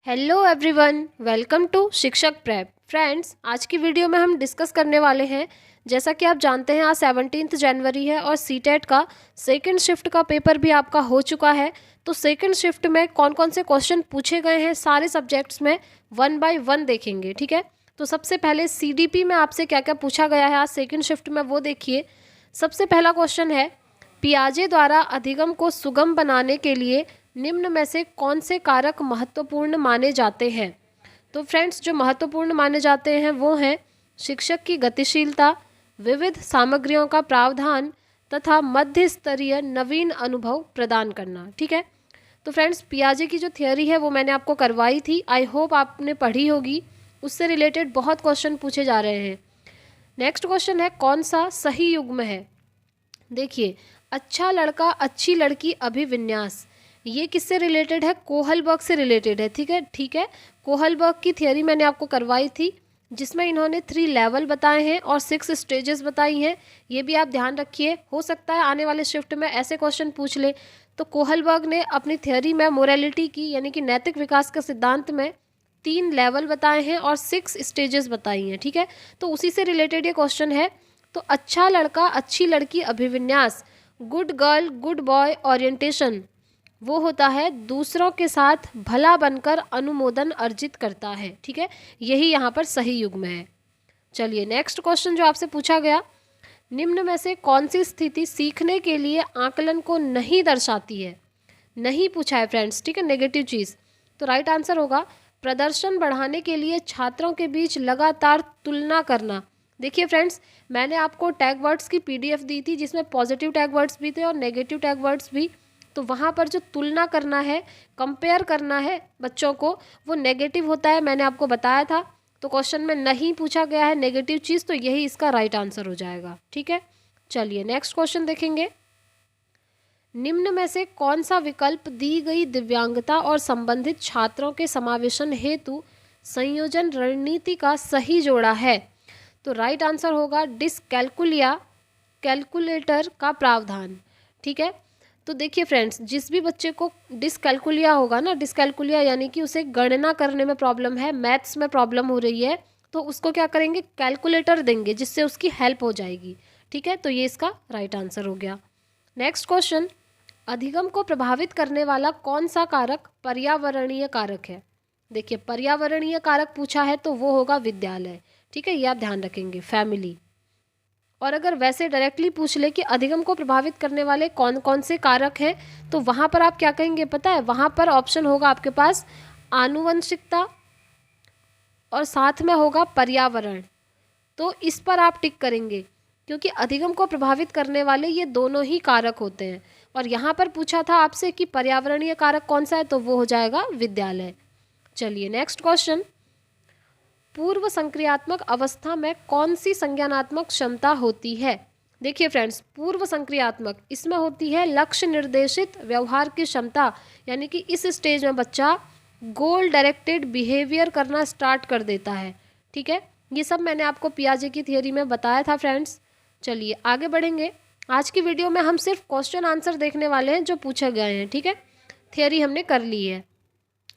Hello everyone, welcome to शिक्षक prep. Friends, आज की वीडियो में हम डिस्कस करने वाले हैं, जैसा कि आप जानते हैं आज 17 जनवरी है और सीटेट का सेकंड शिफ्ट का पेपर भी आपका हो चुका है। तो सेकंड शिफ्ट में कौन कौन से क्वेश्चन पूछे गए हैं सारे सब्जेक्ट्स में वन बाय वन देखेंगे। ठीक है, तो सबसे पहले सीडीपी में आपसे क्या क्या पूछा गया है आज सेकेंड शिफ्ट में वो देखिए। सबसे पहला क्वेश्चन है, पियाजे द्वारा अधिगम को सुगम बनाने के लिए निम्न में से कौन से कारक महत्वपूर्ण माने जाते हैं। तो फ्रेंड्स, जो महत्वपूर्ण माने जाते हैं वो हैं शिक्षक की गतिशीलता, विविध सामग्रियों का प्रावधान तथा मध्य स्तरीय नवीन अनुभव प्रदान करना। ठीक है, तो फ्रेंड्स पियाजे की जो थियोरी है वो मैंने आपको करवाई थी, आई होप आपने पढ़ी होगी। उससे रिलेटेड बहुत क्वेश्चन पूछे जा रहे हैं। नेक्स्ट क्वेश्चन है, कौन सा सही युग्म है। देखिए, अच्छा लड़का अच्छी लड़की अभिविन्यास, ये किससे रिलेटेड है? कोहलबर्ग से रिलेटेड है। ठीक है, कोहलबर्ग की थियोरी मैंने आपको करवाई थी, जिसमें इन्होंने 3 लेवल बताए हैं और 6 स्टेजेस बताई हैं। ये भी आप ध्यान रखिए, हो सकता है आने वाले शिफ्ट में ऐसे क्वेश्चन पूछ ले। तो कोहलबर्ग ने अपनी थियोरी में मोरालिटी की यानी कि नैतिक विकास का सिद्धांत में 3 लेवल बताए हैं और 6 स्टेजेस बताई हैं। ठीक है, तो उसी से रिलेटेड ये क्वेश्चन है। तो अच्छा लड़का अच्छी लड़की अभिविन्यास, good girl good boy orientation, वो होता है दूसरों के साथ भला बनकर अनुमोदन अर्जित करता है। ठीक है, यही यहाँ पर सही युग्म है। चलिए नेक्स्ट क्वेश्चन जो आपसे पूछा गया, निम्न में से कौन सी स्थिति सीखने के लिए आकलन को नहीं दर्शाती है। नहीं पूछा है फ्रेंड्स, ठीक है, नेगेटिव चीज़। तो राइट आंसर होगा प्रदर्शन बढ़ाने के लिए छात्रों के बीच लगातार तुलना करना। देखिए फ्रेंड्स, मैंने आपको टैग वर्ड्स की पीडीएफ दी थी जिसमें पॉजिटिव टैग वर्ड्स भी थे और नेगेटिव टैग वर्ड्स भी। तो वहाँ पर जो तुलना करना है, कंपेयर करना है बच्चों को, वो नेगेटिव होता है, मैंने आपको बताया था। तो क्वेश्चन में नहीं पूछा गया है नेगेटिव चीज़, तो यही इसका राइट आंसर हो जाएगा। ठीक है, चलिए नेक्स्ट क्वेश्चन देखेंगे। निम्न में से कौन सा विकल्प दी गई दिव्यांगता और संबंधित छात्रों के समावेशन हेतु संयोजन रणनीति का सही जोड़ा है। तो राइट आंसर होगा डिसकैलकुलिया, कैलकुलेटर का प्रावधान। ठीक है, तो देखिए फ्रेंड्स, जिस भी बच्चे को डिसकैलकुलिया होगा ना, डिसकैलकुलिया यानी कि उसे गणना करने में प्रॉब्लम है, मैथ्स में प्रॉब्लम हो रही है, तो उसको क्या करेंगे, कैलकुलेटर देंगे जिससे उसकी हेल्प हो जाएगी। ठीक है, तो ये इसका राइट आंसर हो गया। नेक्स्ट क्वेश्चन, अधिगम को प्रभावित करने वाला कौन सा कारक पर्यावरणीय कारक है। देखिए, पर्यावरणीय कारक पूछा है तो वो होगा विद्यालय। ठीक है, ये आप ध्यान रखेंगे, फैमिली। और अगर वैसे डायरेक्टली पूछ ले कि अधिगम को प्रभावित करने वाले कौन कौन से कारक हैं, तो वहाँ पर आप क्या कहेंगे पता है? वहाँ पर ऑप्शन होगा आपके पास आनुवंशिकता और साथ में होगा पर्यावरण। तो इस पर आप टिक करेंगे, क्योंकि अधिगम को प्रभावित करने वाले ये दोनों ही कारक होते हैं। और यहाँ पर पूछा था आपसे कि पर्यावरणीय कारक कौन सा है, तो वो हो जाएगा विद्यालय। चलिए नेक्स्ट क्वेश्चन, पूर्व संक्रियात्मक अवस्था में कौन सी संज्ञानात्मक क्षमता होती है। देखिए फ्रेंड्स, पूर्व संक्रियात्मक इसमें होती है लक्ष्य निर्देशित व्यवहार की क्षमता, यानी कि इस स्टेज में बच्चा गोल डायरेक्टेड बिहेवियर करना स्टार्ट कर देता है। ठीक है, ये सब मैंने आपको पियाजे की थियोरी में बताया था फ्रेंड्स। चलिए आगे बढ़ेंगे। आज की वीडियो में हम सिर्फ क्वेश्चन आंसर देखने वाले हैं जो पूछे गए हैं। ठीक है, थियोरी हमने कर ली है।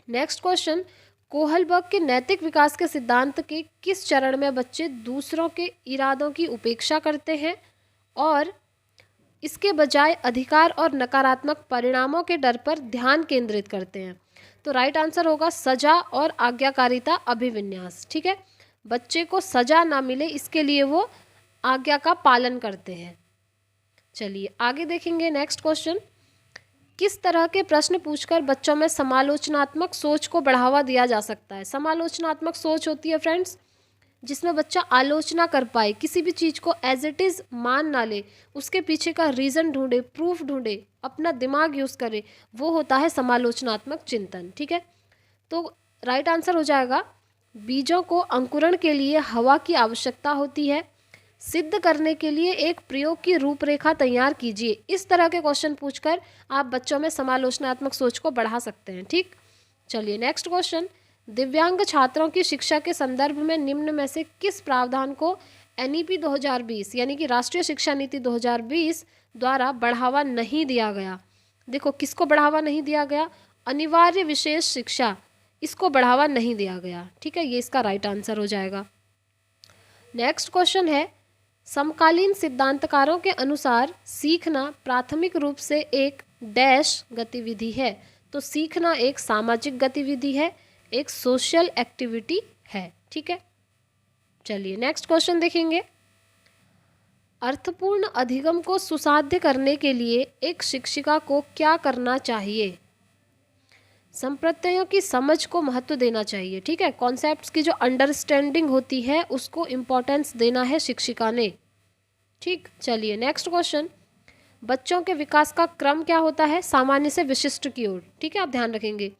नेक्स्ट क्वेश्चन, कोहलबर्ग के नैतिक विकास के सिद्धांत के किस चरण में बच्चे दूसरों के इरादों की उपेक्षा करते हैं और इसके बजाय अधिकार और नकारात्मक परिणामों के डर पर ध्यान केंद्रित करते हैं। तो राइट आंसर होगा सजा और आज्ञाकारिता अभिविन्यास। ठीक है, बच्चे को सजा ना मिले इसके लिए वो आज्ञा का पालन करते हैं। चलिए आगे देखेंगे। नेक्स्ट क्वेश्चन, किस तरह के प्रश्न पूछकर बच्चों में समालोचनात्मक सोच को बढ़ावा दिया जा सकता है। समालोचनात्मक सोच होती है फ्रेंड्स जिसमें बच्चा आलोचना कर पाए, किसी भी चीज़ को एज इट इज़ मान ना ले, उसके पीछे का रीज़न ढूंढे, प्रूफ ढूंढे, अपना दिमाग यूज़ करे, वो होता है समालोचनात्मक चिंतन। ठीक है, तो राइट आंसर हो जाएगा बीजों को अंकुरण के लिए हवा की आवश्यकता होती है, सिद्ध करने के लिए एक प्रयोग की रूपरेखा तैयार कीजिए। इस तरह के क्वेश्चन पूछकर आप बच्चों में समालोचनात्मक सोच को बढ़ा सकते हैं। ठीक, चलिए नेक्स्ट क्वेश्चन, दिव्यांग छात्रों की शिक्षा के संदर्भ में निम्न में से किस प्रावधान को एनईपी 2020 यानी कि राष्ट्रीय शिक्षा नीति 2020 द्वारा बढ़ावा नहीं दिया गया। देखो, किसको बढ़ावा नहीं दिया गया? अनिवार्य विशेष शिक्षा, इसको बढ़ावा नहीं दिया गया। ठीक है, ये इसका राइट आंसर हो जाएगा। नेक्स्ट क्वेश्चन है, समकालीन सिद्धांतकारों के अनुसार सीखना प्राथमिक रूप से एक डैश गतिविधि है। तो सीखना एक सामाजिक गतिविधि है, एक सोशल एक्टिविटी है। ठीक है, चलिए नेक्स्ट क्वेश्चन देखेंगे। अर्थपूर्ण अधिगम को सुसाध्य करने के लिए एक शिक्षिका को क्या करना चाहिए? संप्रत्ययों की समझ को महत्व देना चाहिए। ठीक है, कॉन्सेप्ट्स की जो अंडरस्टैंडिंग होती है उसको इम्पोर्टेंस देना है शिक्षिका ने। ठीक, चलिए नेक्स्ट क्वेश्चन। बच्चों के विकास का क्रम क्या होता है? सामान्य से विशिष्ट की ओर। ठीक है, आप ध्यान रखेंगे,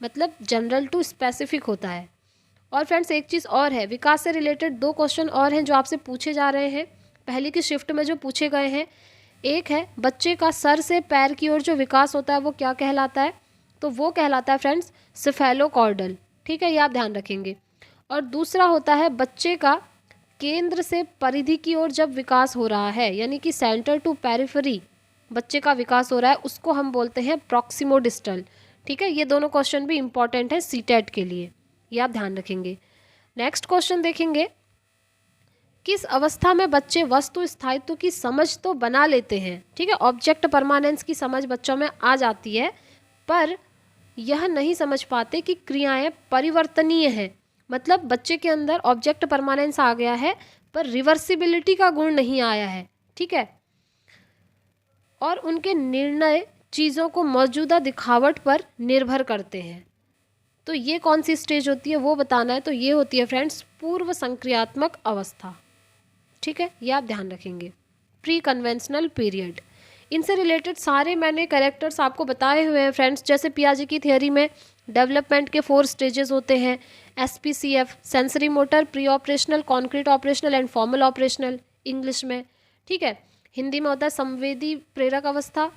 मतलब जनरल टू स्पेसिफिक होता है। और फ्रेंड्स एक चीज़ और है, विकास से रिलेटेड 2 क्वेश्चन और हैं जो आपसे पूछे जा रहे हैं पहले की शिफ्ट में जो पूछे गए हैं। एक है बच्चे का सर से पैर की ओर जो विकास होता है वो क्या कहलाता है? तो वो कहलाता है फ्रेंड्स सिफेलोकॉर्डल। ठीक है, ये आप ध्यान रखेंगे। और दूसरा होता है बच्चे का केंद्र से परिधि की ओर जब विकास हो रहा है, यानी कि सेंटर टू पेरिफेरी बच्चे का विकास हो रहा है, उसको हम बोलते हैं प्रॉक्सिमोडिस्टल। ठीक है, ये दोनों क्वेश्चन भी इंपॉर्टेंट है सीटेट के लिए, ये आप ध्यान रखेंगे। नेक्स्ट क्वेश्चन देखेंगे, किस अवस्था में बच्चे वस्तु स्थायित्व की समझ तो बना लेते हैं? ठीक है, ऑब्जेक्ट परमानेंस की समझ बच्चों में आ जाती है, पर यह नहीं समझ पाते कि क्रियाएं परिवर्तनीय हैं। मतलब बच्चे के अंदर ऑब्जेक्ट परमानेंस आ गया है पर रिवर्सिबिलिटी का गुण नहीं आया है। ठीक है, और उनके निर्णय चीज़ों को मौजूदा दिखावट पर निर्भर करते हैं। तो ये कौन सी स्टेज होती है वो बताना है। तो ये होती है फ्रेंड्स पूर्व संक्रियात्मक अवस्था। ठीक है, ये आप ध्यान रखेंगे। प्री कन्वेंशनल पीरियड, इनसे रिलेटेड सारे मैंने कैरेक्टर्स आपको बताए हुए हैं फ्रेंड्स। जैसे पियाजे की थियोरी में डेवलपमेंट के 4 स्टेजेस होते हैं, SPCF sensory motor, pre operational, concrete operational and formal operational English में। ठीक है, हिंदी में होता है संवेदी प्रेरक अवस्था,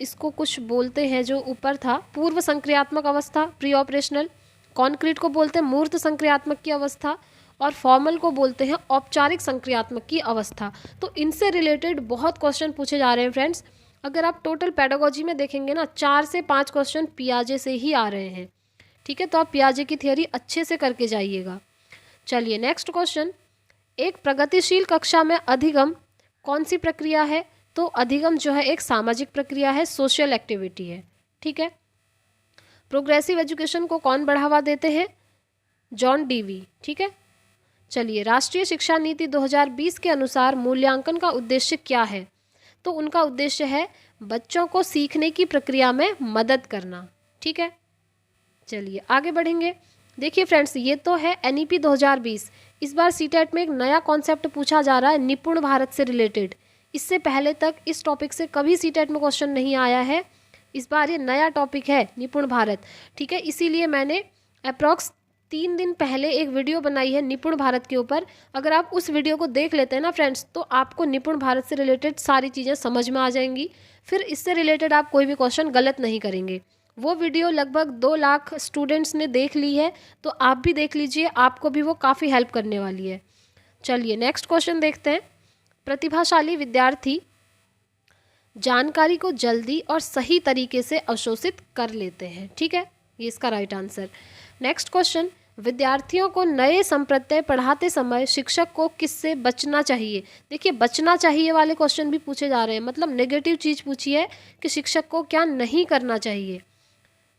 इसको कुछ बोलते हैं जो ऊपर था पूर्व संक्रियात्मक अवस्था प्री ऑपरेशनल, कॉन्क्रीट को बोलते हैं मूर्त संक्रियात्मक की अवस्था, और फॉर्मल को बोलते हैं औपचारिक संक्रियात्मक की अवस्था। तो इनसे रिलेटेड बहुत क्वेश्चन पूछे जा रहे हैं फ्रेंड्स। अगर आप टोटल पेडागोजी में देखेंगे ना 4 से 5 क्वेश्चन पियाजे से ही आ रहे हैं। ठीक है, तो आप पियाजे की थियोरी अच्छे से करके जाइएगा। चलिए नेक्स्ट क्वेश्चन, एक प्रगतिशील कक्षा में अधिगम कौन सी प्रक्रिया है? तो अधिगम जो है एक सामाजिक प्रक्रिया है, सोशल एक्टिविटी है। ठीक है, प्रोग्रेसिव एजुकेशन को कौन बढ़ावा देते हैं? John Dewey. ठीक है, चलिए राष्ट्रीय शिक्षा नीति 2020 के अनुसार मूल्यांकन का उद्देश्य क्या है? तो उनका उद्देश्य है बच्चों को सीखने की प्रक्रिया में मदद करना। ठीक है, चलिए आगे बढ़ेंगे। देखिए फ्रेंड्स, ये तो है NEP 2020। इस बार सीटेट में एक नया कॉन्सेप्ट पूछा जा रहा है निपुण भारत से रिलेटेड। इससे पहले तक इस टॉपिक से कभी सीटेट में क्वेश्चन नहीं आया है, इस बार ये नया टॉपिक है निपुण भारत। ठीक है, इसीलिए मैंने अप्रॉक्स 3 दिन पहले एक वीडियो बनाई है निपुण भारत के ऊपर। अगर आप उस वीडियो को देख लेते हैं ना फ्रेंड्स, तो आपको निपुण भारत से रिलेटेड सारी चीज़ें समझ में आ जाएंगी। फिर इससे रिलेटेड आप कोई भी क्वेश्चन गलत नहीं करेंगे। वो वीडियो लगभग 2 लाख स्टूडेंट्स ने देख ली है, तो आप भी देख लीजिए, आपको भी वो काफ़ी हेल्प करने वाली है। चलिए नेक्स्ट क्वेश्चन देखते हैं। प्रतिभाशाली विद्यार्थी जानकारी को जल्दी और सही तरीके से अवशोषित कर लेते हैं। ठीक है, ये इसका राइट आंसर। नेक्स्ट क्वेश्चन, विद्यार्थियों को नए संप्रत्यय पढ़ाते समय शिक्षक को किससे बचना चाहिए? देखिए बचना चाहिए वाले क्वेश्चन भी पूछे जा रहे हैं, मतलब नेगेटिव चीज़ पूछी है कि शिक्षक को क्या नहीं करना चाहिए।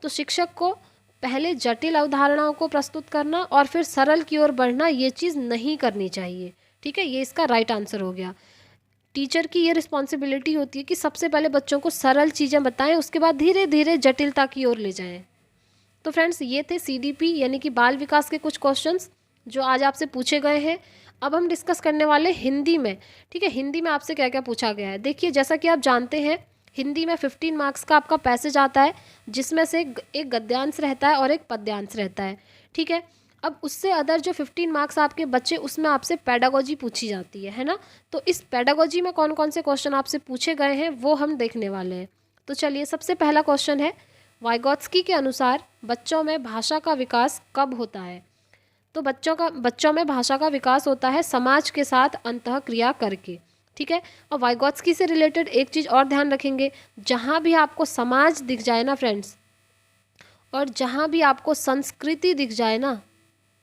तो शिक्षक को पहले जटिल अवधारणाओं को प्रस्तुत करना और फिर सरल की ओर बढ़ना, ये चीज़ नहीं करनी चाहिए। ठीक है, ये इसका राइट आंसर हो गया। टीचर की ये रिस्पॉन्सिबिलिटी होती है कि सबसे पहले बच्चों को सरल चीज़ें बताएं, उसके बाद धीरे धीरे जटिलता की ओर ले जाएं। तो फ्रेंड्स ये थे CDP यानी कि बाल विकास के कुछ क्वेश्चंस जो आज आपसे पूछे गए हैं। अब हम डिस्कस करने वाले हिंदी में। ठीक है, हिंदी में आपसे क्या क्या पूछा गया है। देखिए जैसा कि आप जानते हैं हिंदी में 15 मार्क्स का आपका पैसेज आता है, जिसमें से एक गद्यांश रहता है और एक पद्यांश रहता है। ठीक है, अब उससे अदर जो 15 मार्क्स आपके बच्चे, उसमें आपसे पेडागोजी पूछी जाती है ना। तो इस पेडागोजी में कौन कौन से क्वेश्चन आपसे पूछे गए हैं वो हम देखने वाले हैं। तो चलिए सबसे पहला क्वेश्चन है, वाइगोत्स्की के अनुसार बच्चों में भाषा का विकास कब होता है? तो बच्चों में भाषा का विकास होता है समाज के साथ अंतःक्रिया करके। ठीक है, और वाइगोत्स्की से रिलेटेड एक चीज़ और ध्यान रखेंगे, जहाँ भी आपको समाज दिख जाए ना फ्रेंड्स, और जहाँ भी आपको संस्कृति दिख जाए ना,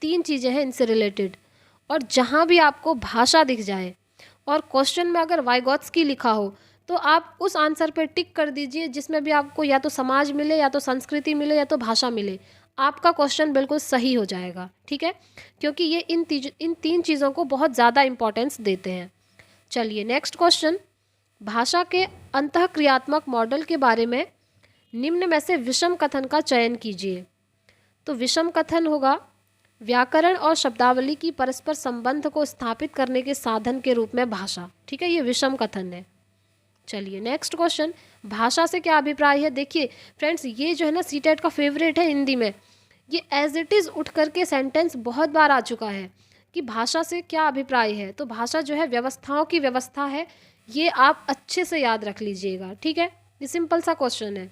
3 चीज़ें हैं इनसे रिलेटेड, और जहाँ भी आपको भाषा दिख जाए और क्वेश्चन में अगर वाइगॉत्स्की लिखा हो तो आप उस आंसर पे टिक कर दीजिए जिसमें भी आपको या तो समाज मिले, या तो संस्कृति मिले, या तो भाषा मिले। आपका क्वेश्चन बिल्कुल सही हो जाएगा, ठीक है, क्योंकि ये इन 3 चीज़ों को बहुत ज़्यादा इंपॉर्टेंस देते हैं। चलिए नेक्स्ट क्वेश्चन, भाषा के अंतःक्रियात्मक मॉडल के बारे में निम्न में से विषम कथन का चयन कीजिए। तो विषम कथन होगा व्याकरण और शब्दावली की परस्पर संबंध को स्थापित करने के साधन के रूप में भाषा, ठीक है, ये विषम कथन है। चलिए नेक्स्ट क्वेश्चन, भाषा से क्या अभिप्राय है। देखिए फ्रेंड्स, ये जो है ना सीटेट का फेवरेट है हिंदी में, ये एज इट इज़ उठ करके सेंटेंस बहुत बार आ चुका है कि भाषा से क्या अभिप्राय है। तो भाषा जो है व्यवस्थाओं की व्यवस्था है, ये आप अच्छे से याद रख लीजिएगा, ठीक है, ये सिंपल सा क्वेश्चन है।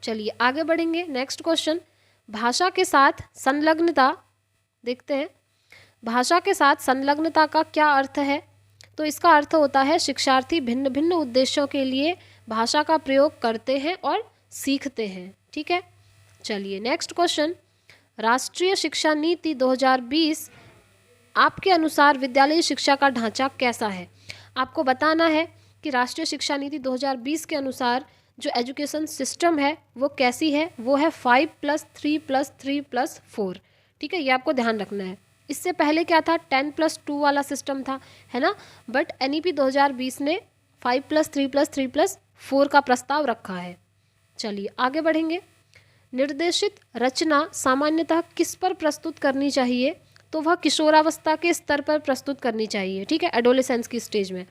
चलिए आगे बढ़ेंगे। नेक्स्ट क्वेश्चन, भाषा के साथ संलग्नता देखते हैं। भाषा के साथ संलग्नता का क्या अर्थ है। तो इसका अर्थ होता है शिक्षार्थी भिन्न भिन्न उद्देश्यों के लिए भाषा का प्रयोग करते हैं और सीखते हैं, ठीक है। चलिए नेक्स्ट क्वेश्चन, राष्ट्रीय शिक्षा नीति 2020 आपके अनुसार विद्यालयी शिक्षा का ढांचा कैसा है। आपको बताना है कि राष्ट्रीय शिक्षा नीति 2020 के अनुसार जो एजुकेशन सिस्टम है वो कैसी है। वो है 5+3+3+4, ठीक है, ये आपको ध्यान रखना है। इससे पहले क्या था, 10+2 वाला सिस्टम था, है ना, बट NEP 2020 ने 5+3+3+4 का प्रस्ताव रखा है। चलिए आगे बढ़ेंगे। निर्देशित रचना सामान्यतः किस पर प्रस्तुत करनी चाहिए। तो वह किशोरावस्था के स्तर पर प्रस्तुत करनी चाहिए, ठीक है, एडोलेसेंस की स्टेज में।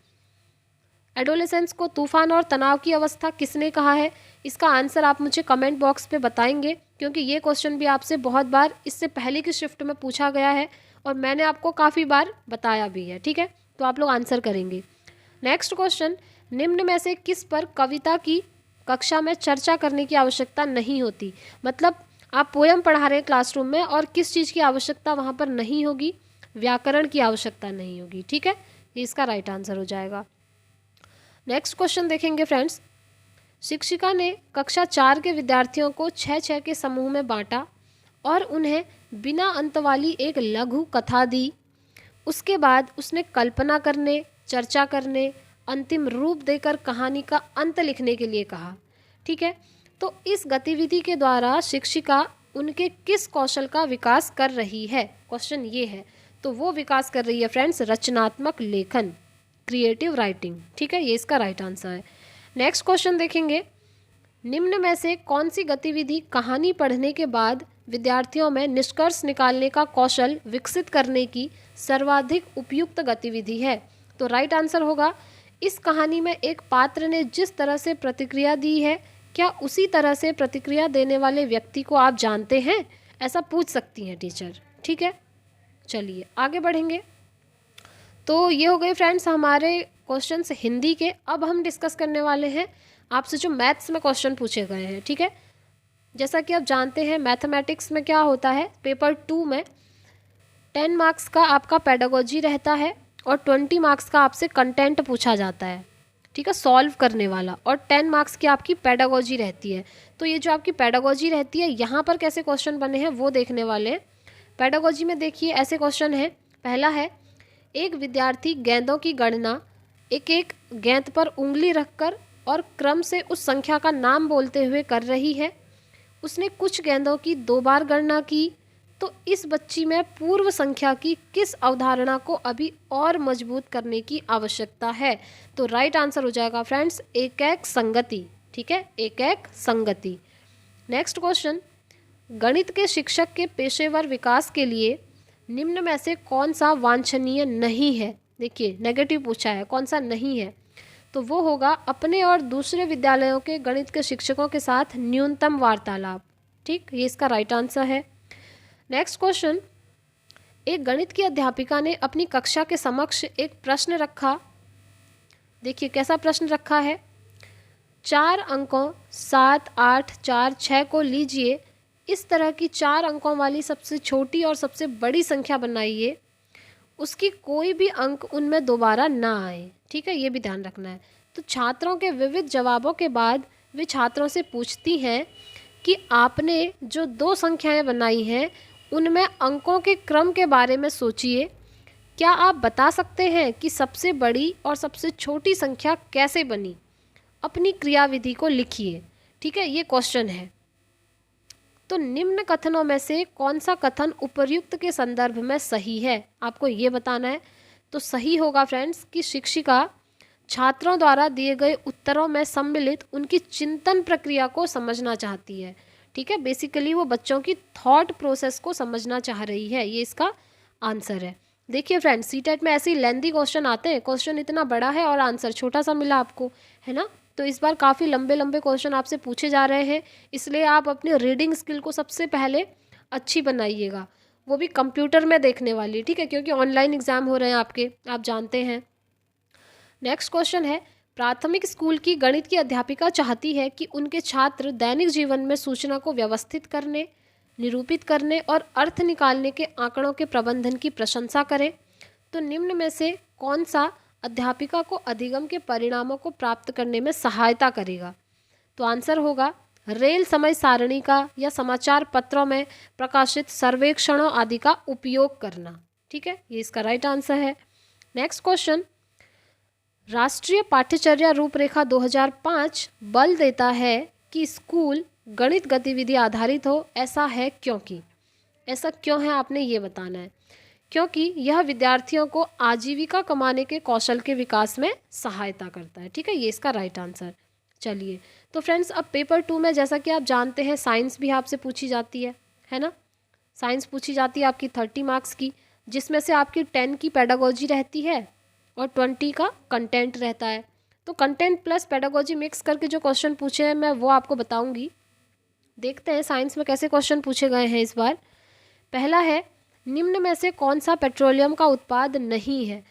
एडोलेसेंस को तूफान और तनाव की अवस्था किसने कहा है। इसका आंसर आप मुझे कमेंट बॉक्स पे बताएंगे, क्योंकि ये क्वेश्चन भी आपसे बहुत बार इससे पहले की शिफ्ट में पूछा गया है और मैंने आपको काफ़ी बार बताया भी है, ठीक है, तो आप लोग आंसर करेंगे। नेक्स्ट क्वेश्चन, निम्न में से किस पर कविता की कक्षा में चर्चा करने की आवश्यकता नहीं होती। मतलब आप पोयम पढ़ा रहे हैं क्लासरूम में और किस चीज़ की आवश्यकता वहाँ पर नहीं होगी, व्याकरण की आवश्यकता नहीं होगी, ठीक है, ये इसका राइट आंसर हो जाएगा। नेक्स्ट क्वेश्चन देखेंगे फ्रेंड्स, शिक्षिका ने कक्षा 4 के विद्यार्थियों को 6-6 के समूह में बांटा और उन्हें बिना अंत वाली एक लघु कथा दी। उसके बाद उसने कल्पना करने, चर्चा करने, अंतिम रूप देकर कहानी का अंत लिखने के लिए कहा, ठीक है। तो इस गतिविधि के द्वारा शिक्षिका उनके किस कौशल का विकास कर रही है। क्वेश्चन ये है, तो वो विकास कर रही है फ्रेंड्स रचनात्मक लेखन, क्रिएटिव राइटिंग, ठीक है, ये इसका राइट आंसर है। नेक्स्ट क्वेश्चन देखेंगे, निम्न में से कौन सी गतिविधि कहानी पढ़ने के बाद विद्यार्थियों में निष्कर्ष निकालने का कौशल विकसित करने की सर्वाधिक उपयुक्त गतिविधि है। तो राइट आंसर होगा, इस कहानी में एक पात्र ने जिस तरह से प्रतिक्रिया दी है, क्या उसी तरह से प्रतिक्रिया देने वाले व्यक्ति को आप जानते हैं। ऐसा पूछ सकती हैं टीचर, ठीक है। चलिए आगे बढ़ेंगे। तो ये हो गए फ्रेंड्स हमारे क्वेश्चंस हिंदी के। अब हम डिस्कस करने वाले हैं आपसे जो मैथ्स में क्वेश्चन पूछे गए हैं, ठीक है। जैसा कि आप जानते हैं मैथमेटिक्स में क्या होता है, पेपर 2 में 10 मार्क्स का आपका पेडागोजी रहता है और 20 मार्क्स का आपसे कंटेंट पूछा जाता है, ठीक है, सॉल्व करने वाला, और 10 मार्क्स की आपकी पेडागोजी रहती है। तो ये जो आपकी पेडागोजी रहती है, यहाँ पर कैसे क्वेश्चन बने हैं वो देखने वाले हैं। पेडागोजी में देखिए ऐसे क्वेश्चन है, पहला है, एक विद्यार्थी गेंदों की गणना एक एक गेंद पर उंगली रखकर और क्रम से उस संख्या का नाम बोलते हुए कर रही है। उसने कुछ गेंदों की 2 बार गणना की, तो इस बच्ची में पूर्व संख्या की किस अवधारणा को अभी और मजबूत करने की आवश्यकता है। तो राइट आंसर हो जाएगा फ्रेंड्स एक एक संगति, ठीक है, एक एक संगति। नेक्स्ट क्वेश्चन, गणित के शिक्षक के पेशेवर विकास के लिए निम्न में से कौन सा वांछनीय नहीं है। देखिए नेगेटिव पूछा है, कौन सा नहीं है, तो वो होगा अपने और दूसरे विद्यालयों के गणित के शिक्षकों के साथ न्यूनतम वार्तालाप, ठीक, ये इसका राइट आंसर है। नेक्स्ट क्वेश्चन, एक गणित की अध्यापिका ने अपनी कक्षा के समक्ष एक प्रश्न रखा। देखिए कैसा प्रश्न रखा है, 4 अंकों 7, 8, 4, 6 को लीजिए, इस तरह की 4 अंकों वाली सबसे छोटी और सबसे बड़ी संख्या बनाइए, उसकी कोई भी अंक उनमें दोबारा ना आए, ठीक है, ये भी ध्यान रखना है। तो छात्रों के विविध जवाबों के बाद वे छात्रों से पूछती हैं कि आपने जो दो संख्याएं बनाई हैं उनमें अंकों के क्रम के बारे में सोचिए। क्या आप बता सकते हैं कि सबसे बड़ी और सबसे छोटी संख्या कैसे बनी? अपनी क्रियाविधि को लिखिए। ठीक है, ये क्वेश्चन है। तो निम्न कथनों में से कौन सा कथन उपर्युक्त के संदर्भ में सही है, आपको ये बताना है। तो सही होगा फ्रेंड्स कि शिक्षिका छात्रों द्वारा दिए गए उत्तरों में सम्मिलित उनकी चिंतन प्रक्रिया को समझना चाहती है। ठीक है, बेसिकली वो बच्चों की थॉट प्रोसेस को समझना चाह रही है, ये इसका आंसर है। देखिए फ्रेंड्स, सीटेट में ऐसे ही लेंदी क्वेश्चन आते हैं, क्वेश्चन इतना बड़ा है और आंसर छोटा सा मिला आपको, है ना। तो इस बार काफ़ी लंबे लंबे क्वेश्चन आपसे पूछे जा रहे हैं, इसलिए आप अपनी रीडिंग स्किल को सबसे पहले अच्छी बनाइएगा, वो भी कंप्यूटर में देखने वाली। ठीक है, क्योंकि ऑनलाइन एग्ज़ाम हो रहे हैं आपके, आप जानते हैं। नेक्स्ट क्वेश्चन है, प्राथमिक स्कूल की गणित की अध्यापिका चाहती है कि उनके छात्र दैनिक जीवन में सूचना को व्यवस्थित करने, निरूपित करने और अर्थ निकालने के आंकड़ों के प्रबंधन की प्रशंसा करें। तो निम्न में से कौन सा अध्यापिका को अधिगम के परिणामों को प्राप्त करने में सहायता करेगा? तो आंसर होगा रेल समय सारणी का या समाचार पत्रों में प्रकाशित सर्वेक्षणों आदि का उपयोग करना। ठीक है, ये इसका राइट आंसर है। नेक्स्ट क्वेश्चन, राष्ट्रीय पाठ्यचर्या रूपरेखा 2005 बल देता है कि स्कूल गणित गतिविधि आधारित हो। ऐसा है क्योंकि, ऐसा क्यों है आपने ये बताना है। क्योंकि यह विद्यार्थियों को आजीविका कमाने के कौशल के विकास में सहायता करता है। ठीक है, ये इसका राइट आंसर। चलिए, तो फ्रेंड्स अब पेपर 2 में जैसा कि आप जानते हैं साइंस भी आपसे पूछी जाती है ना। साइंस पूछी जाती है आपकी 30 मार्क्स की, जिसमें से आपकी 10 की पेडागोजी रहती है और 20 का कंटेंट रहता है। तो कंटेंट प्लस पेडागोजी मिक्स करके जो क्वेश्चन पूछे हैं मैं वो आपको बताऊंगी। देखते हैं साइंस में कैसे क्वेश्चन पूछे गए हैं इस बार। पहला है, निम्न में से कौन सा पेट्रोलियम का उत्पाद नहीं है?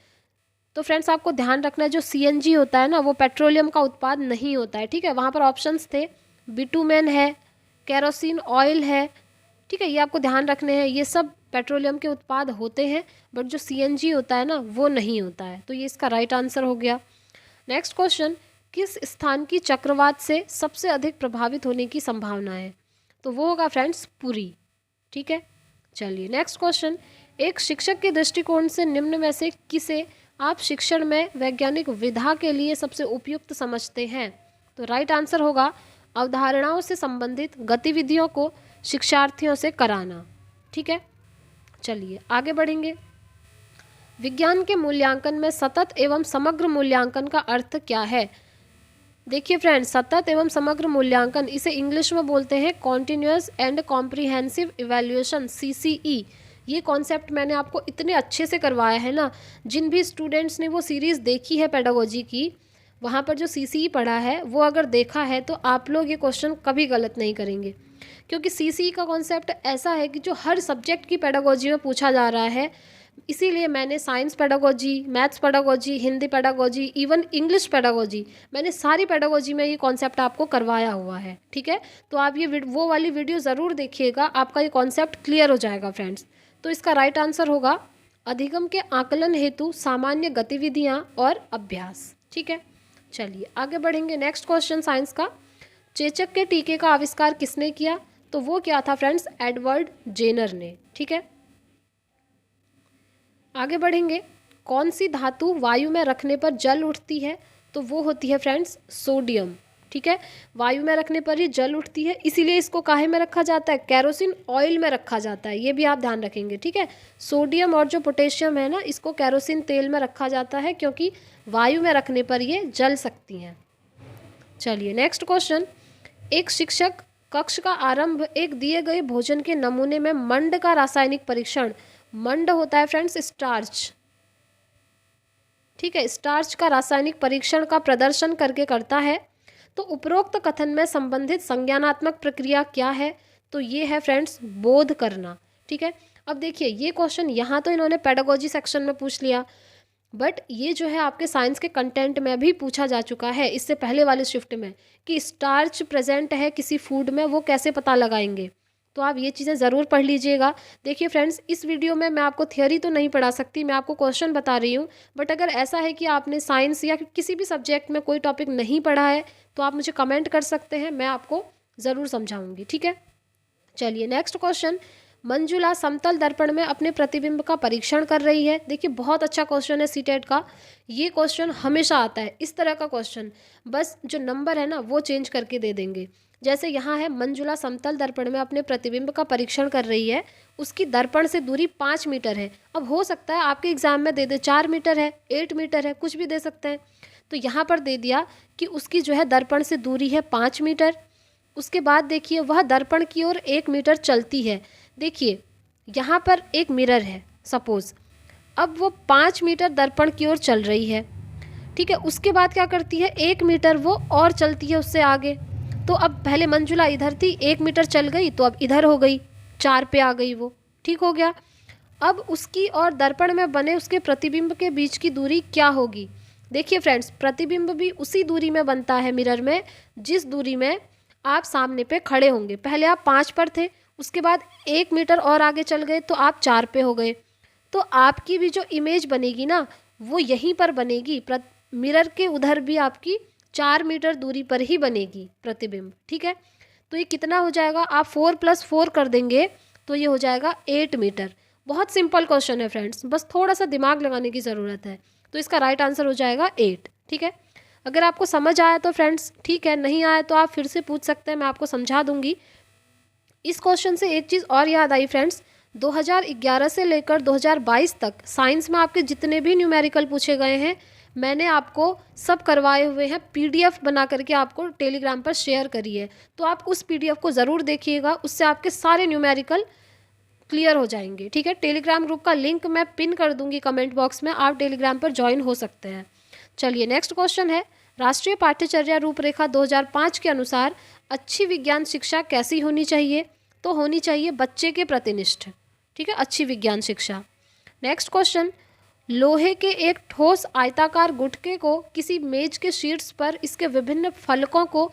तो फ्रेंड्स आपको ध्यान रखना है, जो सीएनजी होता है ना वो पेट्रोलियम का उत्पाद नहीं होता है। ठीक है, वहाँ पर ऑप्शंस थे, बिटुमेन है, केरोसिन ऑयल है। ठीक है, ये आपको ध्यान रखने हैं, ये सब पेट्रोलियम के उत्पाद होते हैं, बट जो सीएनजी होता है ना वो नहीं होता है। तो ये इसका राइट आंसर हो गया। नेक्स्ट क्वेश्चन, किस स्थान की चक्रवात से सबसे अधिक प्रभावित होने की संभावना है? तो वो होगा फ्रेंड्स पुरी। ठीक है, चलिए नेक्स्ट क्वेश्चन, एक शिक्षक के दृष्टिकोण से निम्न में से किसे आप शिक्षण में वैज्ञानिक विधा के लिए सबसे उपयुक्त समझते हैं? तो राइट आंसर होगा अवधारणाओं से संबंधित गतिविधियों को शिक्षार्थियों से कराना। ठीक है, चलिए आगे बढ़ेंगे। विज्ञान के मूल्यांकन में सतत एवं समग्र मूल्यांकन का अर्थ क्या है? देखिए फ्रेंड्स, सतत एवं समग्र मूल्यांकन, इसे इंग्लिश में बोलते हैं continuous and comprehensive evaluation, CCE। ये कॉन्सेप्ट मैंने आपको इतने अच्छे से करवाया है ना, जिन भी स्टूडेंट्स ने वो सीरीज़ देखी है पेडागोजी की, वहाँ पर जो CCE पढ़ा है वो अगर देखा है तो आप लोग ये क्वेश्चन कभी गलत नहीं करेंगे। क्योंकि CCE का कॉन्सेप्ट ऐसा है कि जो हर सब्जेक्ट की पेडागोजी में पूछा जा रहा है, इसीलिए मैंने science pedagogy, maths pedagogy, Hindi pedagogy, even English pedagogy, मैंने सारी पेडागोजी में ये कॉन्सेप्ट आपको करवाया हुआ है। ठीक है, तो आप ये वो वाली वीडियो ज़रूर देखिएगा, आपका ये कॉन्सेप्ट क्लियर हो जाएगा फ्रेंड्स। तो इसका राइट आंसर होगा अधिगम के आकलन हेतु सामान्य गतिविधियाँ और अभ्यास। ठीक है, चलिए आगे बढ़ेंगे। नेक्स्ट क्वेश्चन साइंस का, चेचक के टीके का आविष्कार किसने किया? तो वो क्या था फ्रेंड्स? एडवर्ड जेनर ने। ठीक है, आगे बढ़ेंगे। कौन सी धातु वायु में रखने पर जल उठती है? तो वो होती है फ्रेंड्स सोडियम। ठीक है, वायु में रखने पर ही जल उठती है, इसीलिए इसको काहे में रखा जाता है? केरोसिन ऑयल में रखा जाता है, ये भी आप ध्यान रखेंगे। ठीक है, सोडियम और जो पोटेशियम है ना, इसको केरोसिन तेल में रखा जाता है क्योंकि वायु में रखने पर ये जल सकती हैं। चलिए नेक्स्ट क्वेश्चन, एक शिक्षक कक्ष का आरंभ एक दिए गए भोजन के नमूने में मंड का रासायनिक परीक्षण, मंड होता है फ्रेंड्स स्टार्च। ठीक है, स्टार्च का रासायनिक परीक्षण का प्रदर्शन करके करता है। तो उपरोक्त कथन में संबंधित संज्ञानात्मक प्रक्रिया क्या है? तो ये है फ्रेंड्स बोध करना। ठीक है, अब देखिए ये क्वेश्चन यहाँ तो इन्होंने पेडागोजी सेक्शन में पूछ लिया, बट ये जो है आपके साइंस के कंटेंट में भी पूछा जा चुका है इससे पहले वाले शिफ्ट में, कि स्टार्च प्रेजेंट है किसी फूड में, वो कैसे पता लगाएंगे। तो आप ये चीज़ें ज़रूर पढ़ लीजिएगा। देखिए फ्रेंड्स, इस वीडियो में मैं आपको थियोरी तो नहीं पढ़ा सकती, मैं आपको क्वेश्चन बता रही हूँ, बट अगर ऐसा है कि आपने साइंस या किसी भी सब्जेक्ट में कोई टॉपिक नहीं पढ़ा है तो आप मुझे कमेंट कर सकते हैं, मैं आपको ज़रूर समझाऊंगी, ठीक है। चलिए नेक्स्ट क्वेश्चन, मंजुला समतल दर्पण में अपने प्रतिबिंब का परीक्षण कर रही है। देखिए बहुत अच्छा क्वेश्चन है सीटेट का, ये क्वेश्चन हमेशा आता है इस तरह का क्वेश्चन, बस जो नंबर है ना वो चेंज करके दे देंगे। जैसे यहाँ है मंजुला समतल दर्पण में अपने प्रतिबिंब का परीक्षण कर रही है, उसकी दर्पण से दूरी 5 मीटर है। अब हो सकता है आपके एग्जाम में दे दे 4 मीटर है, 8 मीटर है, कुछ भी दे सकते हैं। तो यहाँ पर दे दिया कि उसकी जो है दर्पण से दूरी है 5 मीटर। उसके बाद देखिए वह दर्पण की ओर 1 मीटर चलती है। देखिए यहाँ पर एक मिरर है सपोज, अब वो 5 मीटर दर्पण की ओर चल रही है, ठीक है। उसके बाद क्या करती है, 1 मीटर वो और चलती है उससे आगे। तो अब पहले मंजुला इधर थी, 1 मीटर चल गई तो अब इधर हो गई, 4 पे आ गई वो, ठीक हो गया। अब उसकी और दर्पण में बने उसके प्रतिबिंब के बीच की दूरी क्या होगी। देखिए फ्रेंड्स, प्रतिबिंब भी उसी दूरी में बनता है मिरर में जिस दूरी में आप सामने पे खड़े होंगे। पहले आप 5 पर थे, उसके बाद 1 मीटर और आगे चल गए तो आप 4 पे हो गए। तो आपकी भी जो इमेज बनेगी ना वो यहीं पर बनेगी, मिरर के उधर भी आपकी 4 मीटर दूरी पर ही बनेगी प्रतिबिंब, ठीक है। तो ये कितना हो जाएगा, आप 4+4 कर देंगे तो ये हो जाएगा 8 मीटर। बहुत सिंपल क्वेश्चन है फ्रेंड्स, बस थोड़ा सा दिमाग लगाने की ज़रूरत है। तो इसका राइट आंसर हो जाएगा 8, ठीक है। अगर आपको समझ आया तो फ्रेंड्स ठीक है, नहीं आया तो आप फिर से पूछ सकते हैं, मैं आपको समझा दूंगी। इस क्वेश्चन से एक चीज़ और याद आई फ्रेंड्स, 2011 से लेकर 2022 तक साइंस में आपके जितने भी न्यूमेरिकल पूछे गए हैं मैंने आपको सब करवाए हुए हैं, पीडीएफ बना करके आपको टेलीग्राम पर शेयर करी है। तो आप उस पीडीएफ को ज़रूर देखिएगा, उससे आपके सारे न्यूमेरिकल क्लियर हो जाएंगे, ठीक है। टेलीग्राम ग्रुप का लिंक मैं पिन कर दूंगी कमेंट बॉक्स में, आप टेलीग्राम पर ज्वाइन हो सकते हैं। चलिए नेक्स्ट क्वेश्चन है, राष्ट्रीय पाठ्यचर्या रूपरेखा 2005 के अनुसार अच्छी विज्ञान शिक्षा कैसी होनी चाहिए। तो होनी चाहिए बच्चे के प्रतिनिष्ठ, ठीक है, अच्छी विज्ञान शिक्षा। नेक्स्ट क्वेश्चन, लोहे के एक ठोस आयताकार गुटके को किसी मेज के शीर्ष पर इसके विभिन्न फलकों को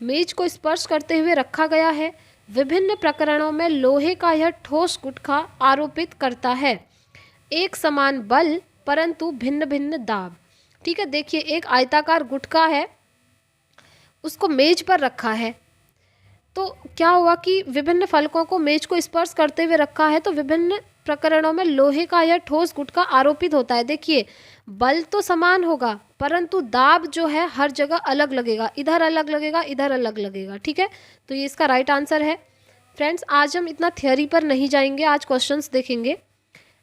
मेज को स्पर्श करते हुए रखा गया है। विभिन्न प्रकरणों में लोहे का यह ठोस गुटका आरोपित करता है एक समान बल परंतु भिन्न भिन्न दाब, ठीक है। देखिए एक आयताकार गुटका है, उसको मेज पर रखा है, तो क्या हुआ कि विभिन्न फलकों को मेज को स्पर्श करते हुए रखा है, तो विभिन्न प्रकरणों में लोहे का यह ठोस गुटका आरोपित होता है। देखिए बल तो समान होगा परंतु दाब जो है हर जगह अलग लगेगा, इधर अलग लगेगा, इधर अलग लगेगा, ठीक है। तो ये इसका राइट आंसर है। फ्रेंड्स आज हम इतना थ्योरी पर नहीं जाएंगे, आज क्वेश्चंस देखेंगे।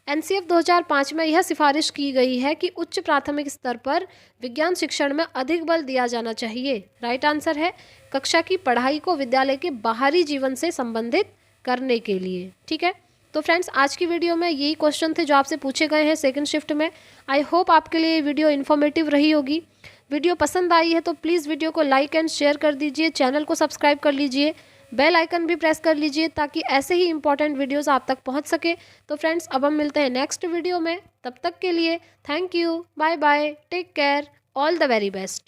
एनसीएफ 2005 में यह सिफारिश की गई है कि उच्च प्राथमिक स्तर पर विज्ञान शिक्षण में अधिक बल दिया जाना चाहिए। राइट आंसर है कक्षा की पढ़ाई को विद्यालय के बाहरी जीवन से संबंधित करने के लिए, ठीक है। तो फ्रेंड्स आज की वीडियो में यही क्वेश्चन थे जो आपसे पूछे गए हैं सेकंड शिफ्ट में। आई होप आपके लिए ये वीडियो इन्फॉर्मेटिव रही होगी। वीडियो पसंद आई है तो प्लीज़ वीडियो को लाइक एंड शेयर कर दीजिए, चैनल को सब्सक्राइब कर लीजिए, बेल आइकन भी प्रेस कर लीजिए ताकि ऐसे ही इंपॉर्टेंट वीडियोस आप तक पहुंच सके। तो फ्रेंड्स अब हम मिलते हैं नेक्स्ट वीडियो में, तब तक के लिए thank you, bye bye, take care, all the very best.